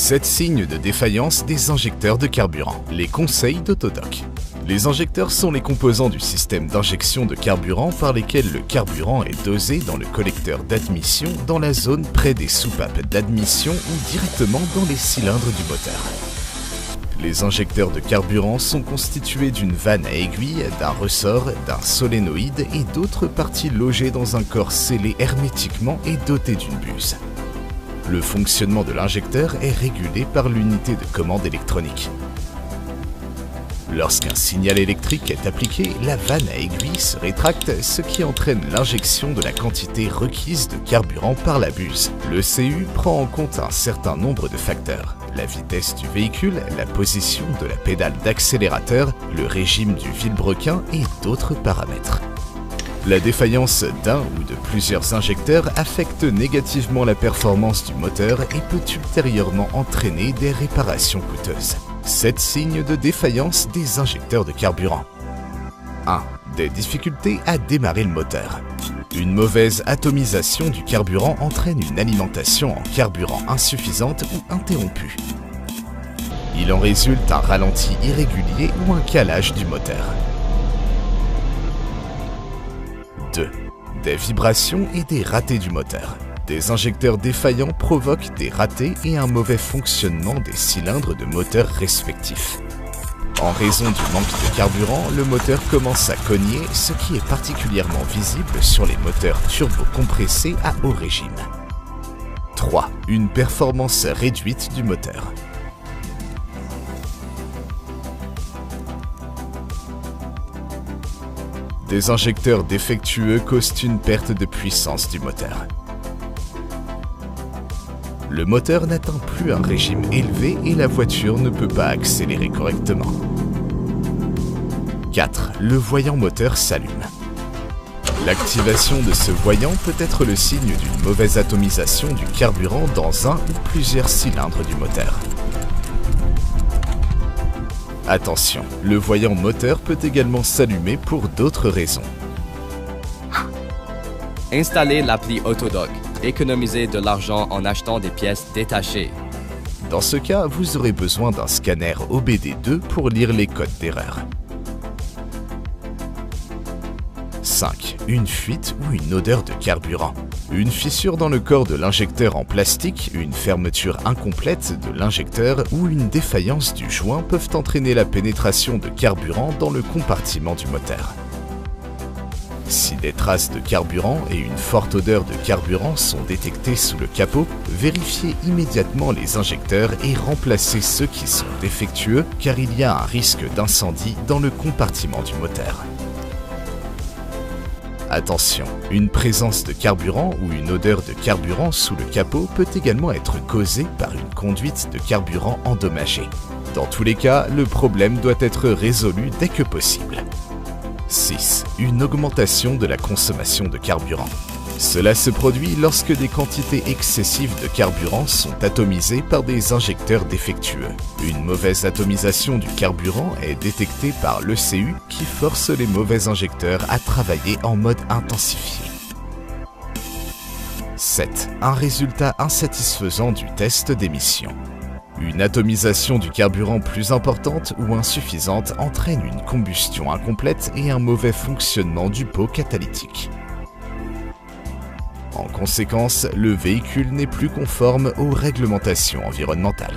7 signes de défaillance des injecteurs de carburant. Les conseils d'Autodoc. Les injecteurs sont les composants du système d'injection de carburant par lesquels le carburant est dosé dans le collecteur d'admission dans la zone près des soupapes d'admission ou directement dans les cylindres du moteur. Les injecteurs de carburant sont constitués d'une vanne à aiguille, d'un ressort, d'un solénoïde et d'autres parties logées dans un corps scellé hermétiquement et doté d'une buse. Le fonctionnement de l'injecteur est régulé par l'unité de commande électronique. Lorsqu'un signal électrique est appliqué, la vanne à aiguille se rétracte, ce qui entraîne l'injection de la quantité requise de carburant par la buse. Le CU prend en compte un certain nombre de facteurs: la vitesse du véhicule, la position de la pédale d'accélérateur, le régime du vilebrequin et d'autres paramètres. La défaillance d'un ou de plusieurs injecteurs affecte négativement la performance du moteur et peut ultérieurement entraîner des réparations coûteuses. 7 signes de défaillance des injecteurs de carburant. 1. Des difficultés à démarrer le moteur. Une mauvaise atomisation du carburant entraîne une alimentation en carburant insuffisante ou interrompue. Il en résulte un ralenti irrégulier ou un calage du moteur. 2. Des vibrations et des ratés du moteur. Des injecteurs défaillants provoquent des ratés et un mauvais fonctionnement des cylindres de moteur respectifs. En raison du manque de carburant, le moteur commence à cogner, ce qui est particulièrement visible sur les moteurs turbo-compressés à haut régime. 3. Une performance réduite du moteur. Des injecteurs défectueux causent une perte de puissance du moteur. Le moteur n'atteint plus un régime élevé et la voiture ne peut pas accélérer correctement. 4. Le voyant moteur s'allume. L'activation de ce voyant peut être le signe d'une mauvaise atomisation du carburant dans un ou plusieurs cylindres du moteur. Attention, le voyant moteur peut également s'allumer pour d'autres raisons. Installez l'appli Autodoc. Économisez de l'argent en achetant des pièces détachées. Dans ce cas, vous aurez besoin d'un scanner OBD2 pour lire les codes d'erreur. 5. Une fuite ou une odeur de carburant. Une fissure dans le corps de l'injecteur en plastique, une fermeture incomplète de l'injecteur ou une défaillance du joint peuvent entraîner la pénétration de carburant dans le compartiment du moteur. Si des traces de carburant et une forte odeur de carburant sont détectées sous le capot, vérifiez immédiatement les injecteurs et remplacez ceux qui sont défectueux car il y a un risque d'incendie dans le compartiment du moteur. Attention, une présence de carburant ou une odeur de carburant sous le capot peut également être causée par une conduite de carburant endommagée. Dans tous les cas, le problème doit être résolu dès que possible. 6. Une augmentation de la consommation de carburant. Cela se produit lorsque des quantités excessives de carburant sont atomisées par des injecteurs défectueux. Une mauvaise atomisation du carburant est détectée par l'ECU qui force les mauvais injecteurs à travailler en mode intensifié. 7. Un résultat insatisfaisant du test d'émission. Une atomisation du carburant plus importante ou insuffisante entraîne une combustion incomplète et un mauvais fonctionnement du pot catalytique. En conséquence, le véhicule n'est plus conforme aux réglementations environnementales.